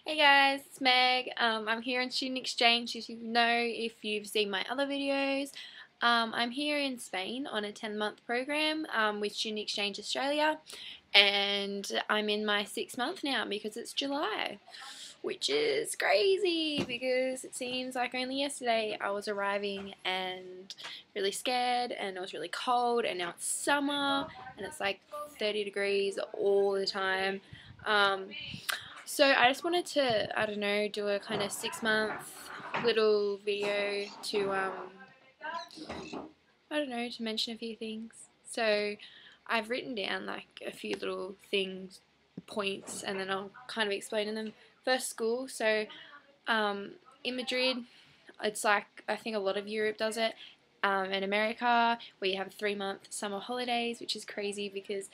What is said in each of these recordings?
Hey guys, it's Meg. I'm here in student exchange, as you know if you've seen my other videos. I'm here in Spain on a 10-month program with Student Exchange Australia, and I'm in my 6th month now because it's July, which is crazy because it seems like only yesterday I was arriving and really scared, and it was really cold, and now it's summer and it's like 30 degrees all the time. So I just wanted to, I don't know, do a kind of 6-month little video to, I don't know, to mention a few things. So I've written down like a few little things, points, and then I'll kind of explain them. First, school. So in Madrid, it's like, I think a lot of Europe does it. In America, where you have 3-month summer holidays, which is crazy because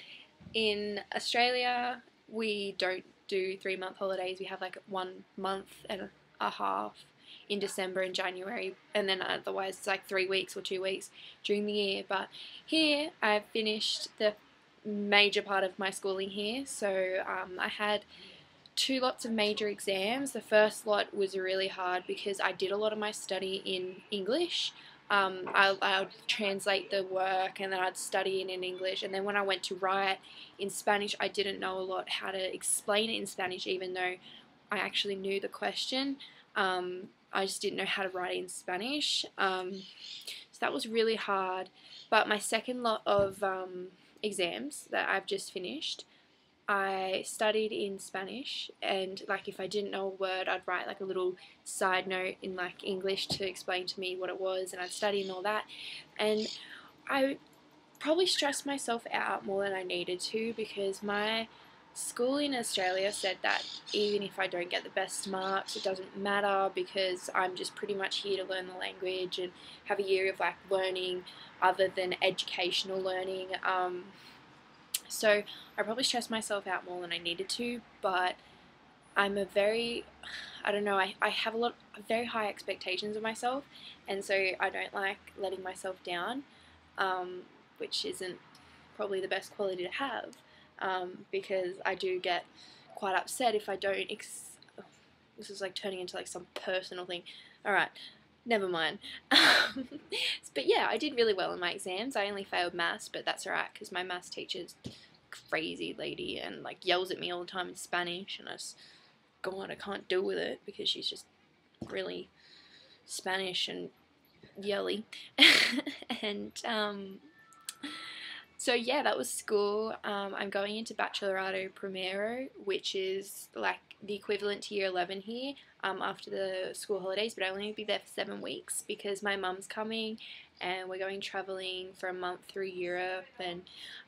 in Australia, we don't do 3-month holidays. We have like 1 month and a half in December and January, and then otherwise it's like 3 weeks or 2 weeks during the year. But here, I've finished the major part of my schooling here, so I had 2 lots of major exams. The first lot was really hard because I did a lot of my study in English. I would translate the work and then I'd study it in English, and then when I went to write in Spanish, I didn't know a lot how to explain it in Spanish, even though I actually knew the question. I just didn't know how to write it in Spanish, so that was really hard. But my second lot of exams that I've just finished, I studied in Spanish, and like if I didn't know a word, I'd write like a little side note in like English to explain to me what it was, and I'd study and all that. And I probably stressed myself out more than I needed to, because my school in Australia said that even if I don't get the best marks, it doesn't matter because I'm just pretty much here to learn the language and have a year of like learning other than educational learning. So I probably stressed myself out more than I needed to, but I'm a very, I don't know, I have a lot, very high expectations of myself, and so I don't like letting myself down, which isn't probably the best quality to have, because I do get quite upset if I don't, this is like turning into like some personal thing. Alright, never mind. But yeah, I did really well in my exams. I only failed maths, but that's alright because my maths teacher's crazy lady and like yells at me all the time in Spanish, and I can't deal with it because she's just really Spanish and yelly. And so yeah, that was school. I'm going into Bachillerato Primero, which is like the equivalent to year 11 here, after the school holidays, but I only be there for 7 weeks because my mum's coming and we're going travelling for a month through Europe and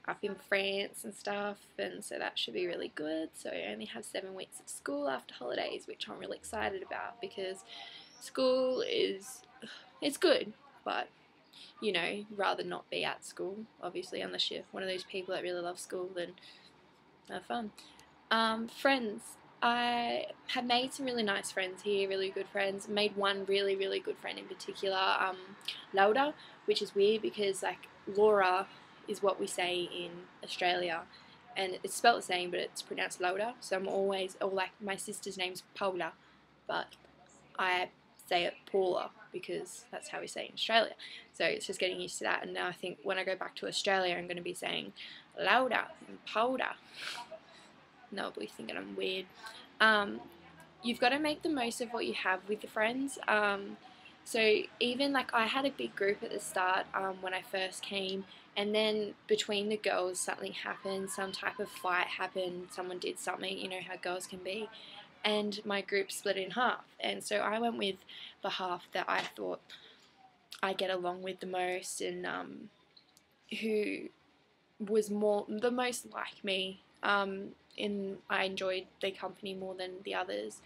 up in France and stuff, and so that should be really good. So I only have 7 weeks of school after holidays, which I'm really excited about because school it's good, but you know, rather not be at school, obviously, unless you're one of those people that really love school, then have fun. Friends. I have made some really nice friends here, really good friends. Made one really, really good friend in particular, Laura, which is weird because, like, Laura is what we say in Australia, and it's spelled the same, but it's pronounced Laura, so I'm always, or like, my sister's name's Paula, but I say it Paula because that's how we say it in Australia. So it's just getting used to that, and now I think when I go back to Australia I'm going to be saying Laura and Paula. No, but thinking I'm weird. You've got to make the most of what you have with your friends. So even like I had a big group at the start when I first came, and then between the girls something happened, some type of fight happened, someone did something, you know how girls can be, and my group split in half, and so I went with the half that I thought I get along with the most, and who was the most like me, and I enjoyed their company more than the others,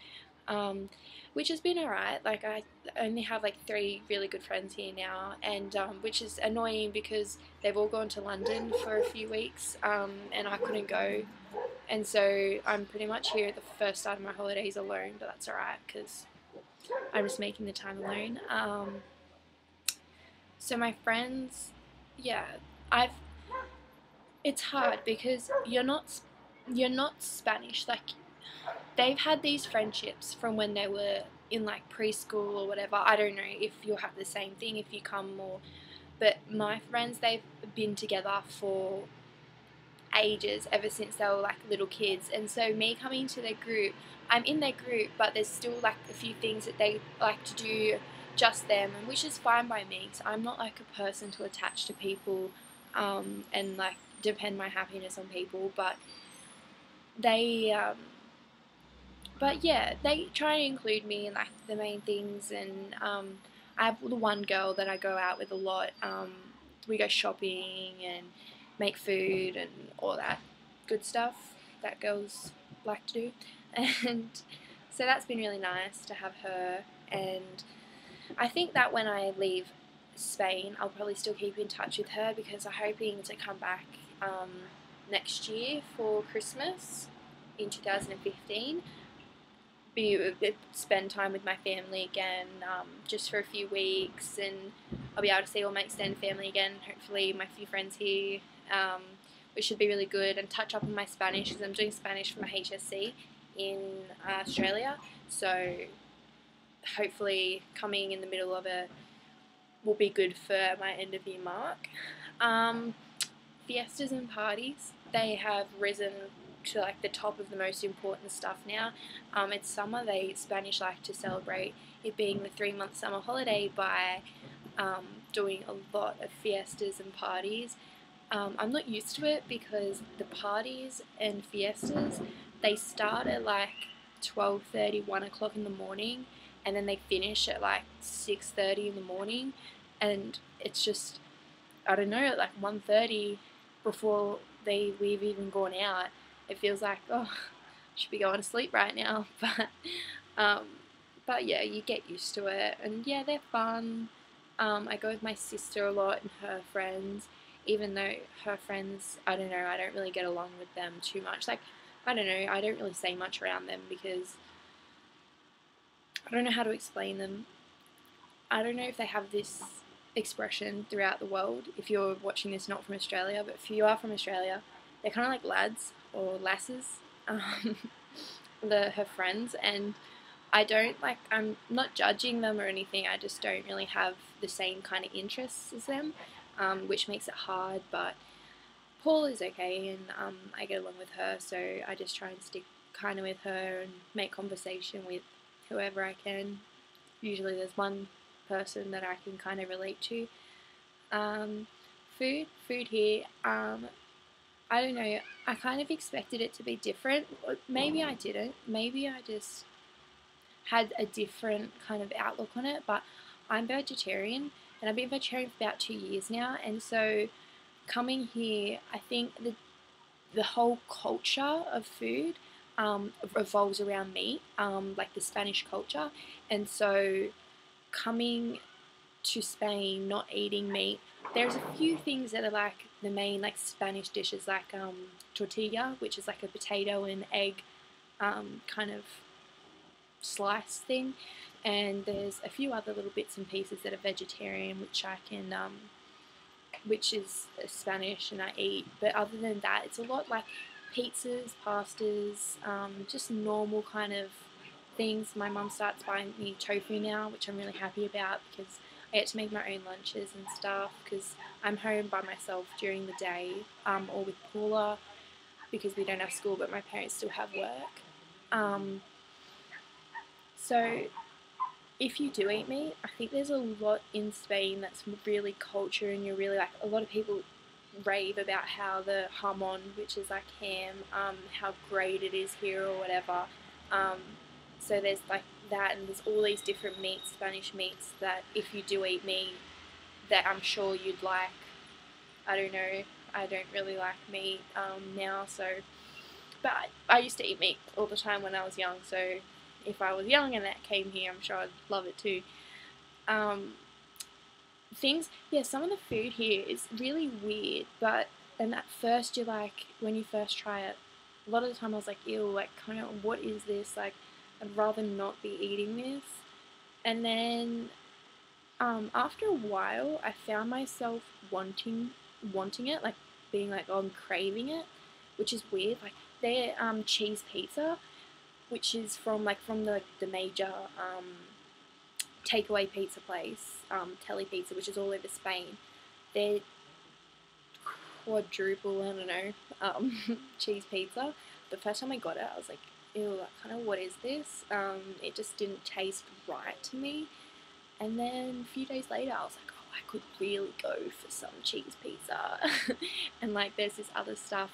which has been alright. Like I only have like 3 really good friends here now, and which is annoying because they've all gone to London for a few weeks, and I couldn't go, and so I'm pretty much here at the first start of my holidays alone, but that's alright because I'm just making the time alone. So my friends, yeah, I've it's hard because you're not Spanish, like they've had these friendships from when they were in like preschool or whatever. I don't know if you'll have the same thing if you come more, but my friends, they've been together for ages, ever since they were like little kids. And so me coming to their group, I'm in their group, but there's still like a few things that they like to do just them, and which is fine by me, because I'm not like a person to attach to people and like depend my happiness on people. They but yeah, they try and include me in like the main things. And I have the one girl that I go out with a lot. We go shopping and make food and all that good stuff that girls like to do. And so that's been really nice to have her. And I think that when I leave Spain, I'll probably still keep in touch with her, because I'm hoping to come back next year for Christmas in 2015. Spend time with my family again, just for a few weeks, and I'll be able to see all my extended family again. Hopefully, my few friends here, which should be really good, and touch up on my Spanish, because I'm doing Spanish for my HSC in Australia. So hopefully, coming in the middle of it will be good for my end of year mark. Fiestas and parties, they have risen to like the top of the most important stuff now. It's summer. Spanish like to celebrate it being the 3-month summer holiday by doing a lot of fiestas and parties. I'm not used to it, because the parties and fiestas, they start at like 12:30, 1 o'clock in the morning, and then they finish at like 6:30 in the morning, and it's just, I don't know, at like 1:30 before we've even gone out. It feels like, oh, I should be going to sleep right now. But yeah, you get used to it, and yeah, they're fun. I go with my sister a lot and her friends, even though her friends, I don't know, I don't really get along with them too much. Like, I don't know, I don't really say much around them, because I don't know how to explain them. I don't know if they have this expression throughout the world, if you're watching this not from Australia, but if you are from Australia, they're kind of like lads or lasses, her friends, and I'm not judging them or anything, I just don't really have the same kind of interests as them, which makes it hard. But Paul is okay, and I get along with her, so I just try and stick kind of with her and make conversation with whoever I can. Usually there's one person that I can kind of relate to. Food here, I don't know, I kind of expected it to be different. Maybe I didn't. Maybe I just had a different kind of outlook on it, but I'm vegetarian, and I've been vegetarian for about 2 years now, and so coming here, I think the whole culture of food revolves around meat, like the Spanish culture, and so coming to Spain, not eating meat, there's a few things that are like the main like Spanish dishes, like tortilla, which is like a potato and egg kind of slice thing, and there's a few other little bits and pieces that are vegetarian, which I can which is Spanish, and I eat. But other than that, it's a lot like pizzas, pastas, just normal kind of things. My mum starts buying me tofu now, which I'm really happy about, because I get to make my own lunches and stuff, because I'm home by myself during the day, or with Paula, because we don't have school, but my parents still have work. So if you do eat meat, I think there's a lot in Spain that's really culture, and you're really like, a lot of people rave about how the jamon, which is like ham, how great it is here or whatever. So there's like that, and there's all these different meats, Spanish meats, that if you do eat meat, that I'm sure you'd like. I don't know, I don't really like meat now, so, but I used to eat meat all the time when I was young, so if I was young and that came here, I'm sure I'd love it too. Some of the food here is really weird, and at first you're like, when you first try it, a lot of the time I was like, ew, like, kind of, what is this? Like, I'd rather not be eating this. And then after a while, I found myself wanting it, like being like, oh, I'm craving it, which is weird. Like their cheese pizza, which is from the major takeaway pizza place, Telly Pizza, which is all over Spain. They're quadruple, I don't know, cheese pizza. The first time I got it, I was like, ew, kind of, what is this? It just didn't taste right to me. And then a few days later, I was like, oh, I could really go for some cheese pizza. And like, there's this other stuff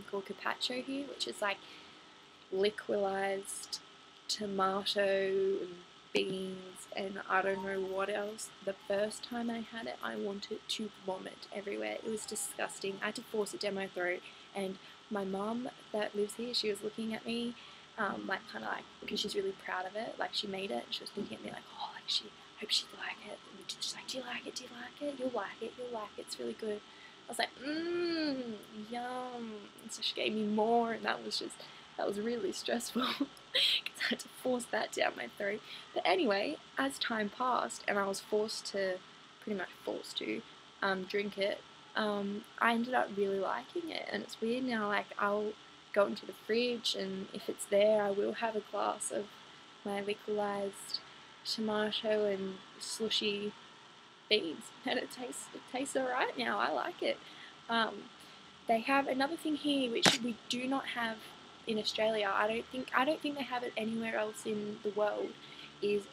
called carpaccio here, which is like liquidized tomato and beans and I don't know what else. The first time I had it, I wanted to vomit everywhere. It was disgusting. I had to force it down my throat, and my mum that lives here, she was looking at me like, kind of like, because she's really proud of it, like she made it, and she was looking at me like, oh, like she hope she'd like it. And she's like, do you like it? Do you like it? You'll like it. You'll like it. It's really good. I was like, yum. And so she gave me more, and that was really stressful because I had to force that down my throat. But anyway, as time passed and I was pretty much forced to drink it, I ended up really liking it. And it's weird now, like I'll go into the fridge and if it's there, I will have a glass of my liquidized tomato and slushy beans, and it tastes alright now. I like it. They have another thing here which we do not have in Australia. I don't think they have it anywhere else in the world. Is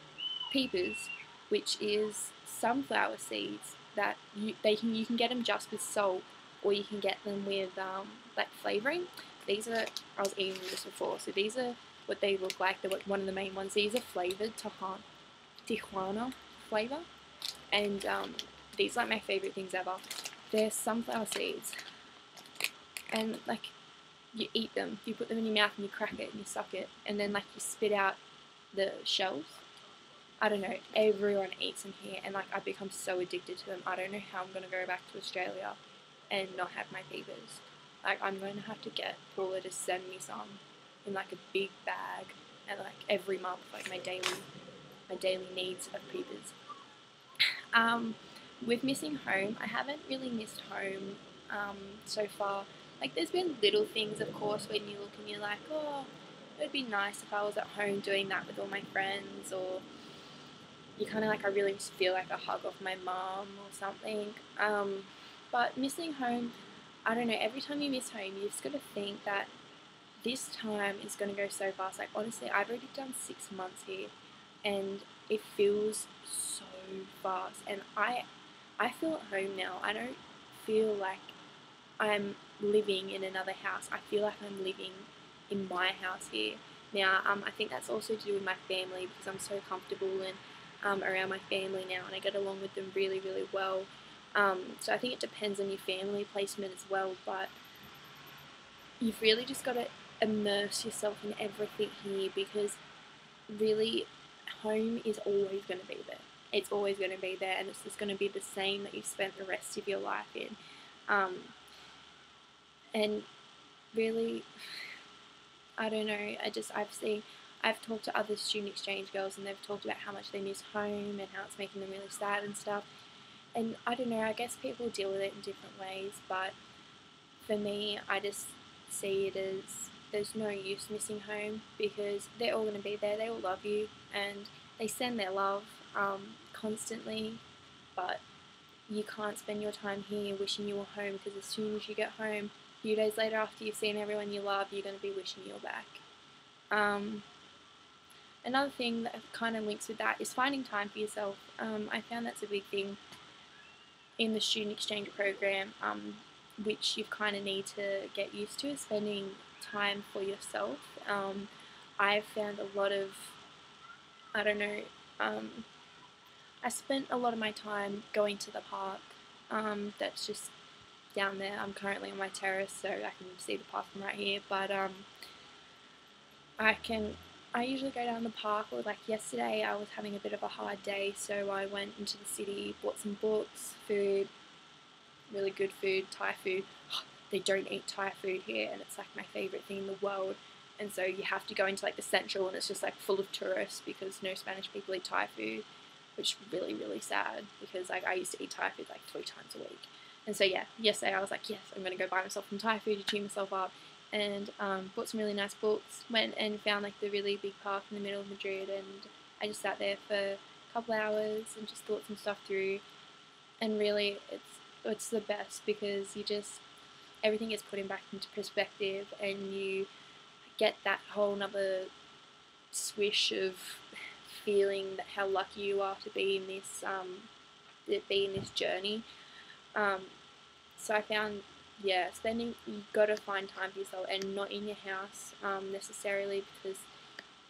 peepers, which is sunflower seeds that you can get them just with salt, or you can get them with like flavoring. These are, I was eating this before, so these are what they look like. They're one of the main ones. These are flavored Tijuana flavor, and these are like my favorite things ever. They're sunflower seeds, and like you eat them, you put them in your mouth and you crack it and you suck it, and then like you spit out the shells. I don't know, everyone eats them here, and like I've become so addicted to them. I don't know how I'm gonna go back to Australia and not have my peepers. Like I'm going to have to get Paula to send me some in like a big bag, and like every month, like my daily needs of peepers. With missing home, I haven't really missed home so far. Like there's been little things, of course, when you look and you're like, oh, it would be nice if I was at home doing that with all my friends, or you kind of like, I really just feel like a hug off my mum or something. But missing home, I don't know, every time you miss home, you just got to think that this time is going to go so fast. Like honestly, I've already done 6 months here, and it feels so fast, and I feel at home now. I don't feel like I'm living in another house. I feel like I'm living in my house here. Now, I think that's also to do with my family, because I'm so comfortable and around my family now, and I get along with them really, really well. So I think it depends on your family placement as well, but you've really just got to immerse yourself in everything here, because really home is always going to be there. It's always going to be there, and it's just going to be the same that you've spent the rest of your life in. And really, I don't know, I've talked to other student exchange girls, and they've talked about how much they miss home and how it's making them really sad and stuff. And I don't know, I guess people deal with it in different ways, but for me, I just see it as there's no use missing home, because they're all going to be there, they all love you, and they send their love constantly, but you can't spend your time here wishing you were home, because as soon as you get home, a few days later after you've seen everyone you love, you're going to be wishing you were back. Another thing that kind of links with that is finding time for yourself. I found that's a big thing in the student exchange program, which you kind of need to get used to, is spending time for yourself. I've found a lot of, I don't know, I spent a lot of my time going to the park, that's just down there. I'm currently on my terrace, so I can see the park from right here, but I usually go down the park, or like yesterday I was having a bit of a hard day, so I went into the city, bought some books, food, really good food, Thai food. They don't eat Thai food here, and it's like my favourite thing in the world, and so you have to go into like the central, and it's just like full of tourists, because no Spanish people eat Thai food, which is really, really sad, because like I used to eat Thai food like 3 times a week. And so yeah, yesterday I was like, yes, I'm going to go buy myself some Thai food to cheer myself up, and bought some really nice books. Went and found like the really big park in the middle of Madrid, and I just sat there for a couple hours and just thought some stuff through. And really, it's the best because you just everything is put in back into perspective, and you get that whole nother swish of feeling that how lucky you are to be in this journey. So I found, yeah, you got to find time for yourself and not in your house necessarily, because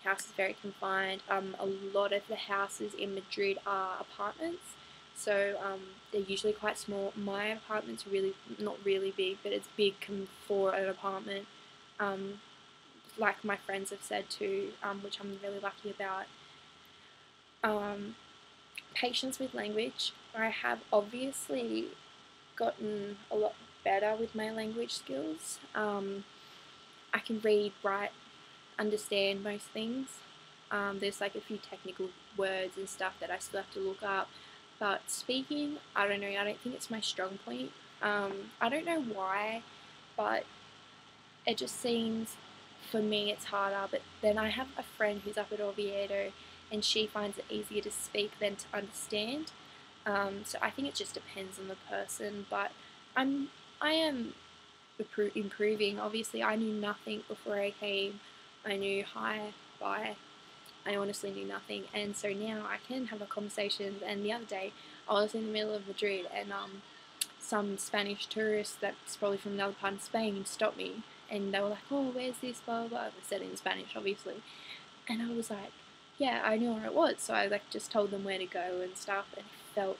house is very confined. A lot of the houses in Madrid are apartments, so they're usually quite small. My apartment's really not really big, but it's big for an apartment. Like my friends have said too, which I'm really lucky about. Patience with language. I have obviously gotten a lot better with my language skills. I can read, write, understand most things. There's like a few technical words and stuff that I still have to look up. But speaking, I don't know, I don't think it's my strong point. I don't know why, but it just seems, for me, it's harder. But then I have a friend who's up at Oviedo, and she finds it easier to speak than to understand. So I think it just depends on the person. But I am improving. Obviously, I knew nothing before I came. I knew hi, bye. I honestly knew nothing, and so now I can have a conversation. And the other day, I was in the middle of Madrid, and some Spanish tourists that's probably from another part of Spain stopped me, and they were like, "Oh, where's this?" Blah blah blah. They said it in Spanish, obviously, and I was like, "Yeah, I knew where it was." So I like just told them where to go and stuff, and it felt,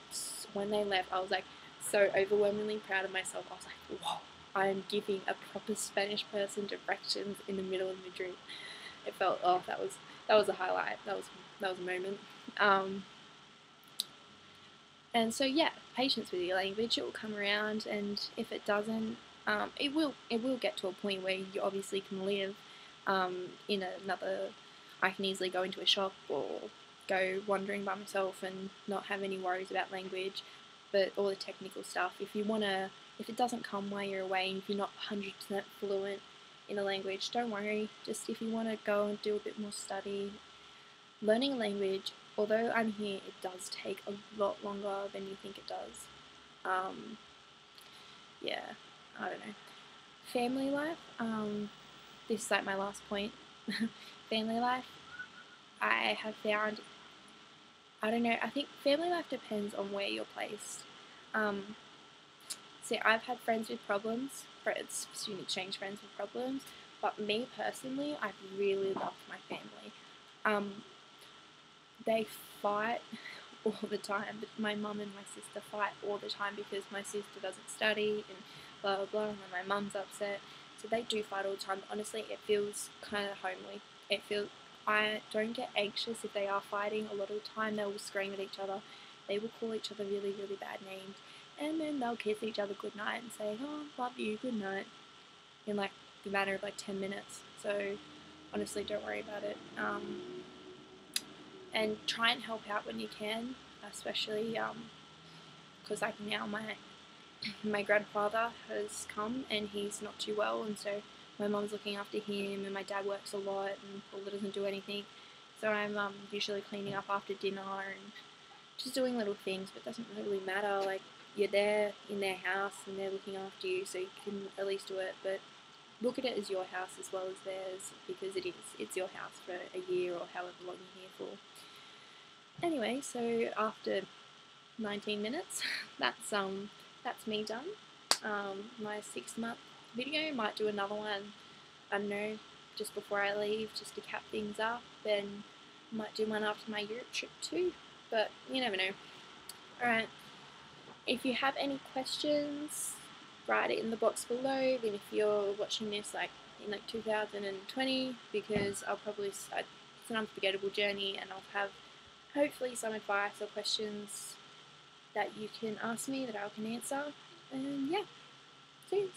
when they left, I was like so overwhelmingly proud of myself. I was like, "Whoa, I am giving a proper Spanish person directions in the middle of Madrid." It felt, oh, that was a highlight. That was a moment. And so yeah, patience with your language. It will come around, and if it doesn't, it will get to a point where you obviously can live in another. I can easily go into a shop or go wandering by myself and not have any worries about language. But all the technical stuff, if it doesn't come while you're away, and if you're not 100% fluent in a language, don't worry. Just if you want to go and do a bit more study, learning a language, although I'm here, it does take a lot longer than you think it does. Yeah, I don't know. Family life, this is like my last point. Family life, I have found, I don't know, I think family life depends on where you're placed. See, I've had friends with problems, student exchange friends with problems, but me personally, I've really loved my family. They fight all the time, but my mum and my sister fight all the time because my sister doesn't study and blah blah blah, and then my mum's upset. So they do fight all the time. Honestly, it feels kind of homely. I don't get anxious if they are fighting. A lot of the time they will scream at each other. They will call each other really, really bad names. And then they'll kiss each other goodnight and say, "Oh, love you, good night," in like the matter of like 10 minutes. So honestly, don't worry about it. And try and help out when you can, especially because like now my grandfather has come and he's not too well, and so my mum's looking after him, and my dad works a lot and Paula doesn't do anything. So I'm usually cleaning up after dinner and just doing little things, but it doesn't really matter. Like, you're there in their house and they're looking after you, so you can at least do it. But look at it as your house as well as theirs, because it is. It's your house for a year or however long you're here for. Anyway, so after 19 minutes, that's me done. My 6-month video. Might do another one, I don't know, just before I leave, just to cap things up. Then might do one after my Europe trip too, but you never know. Alright, if you have any questions, write it in the box below. Even if you're watching this like in like 2020, because it's an unforgettable journey, and I'll have hopefully some advice or questions that you can ask me that I can answer. And yeah, cheers.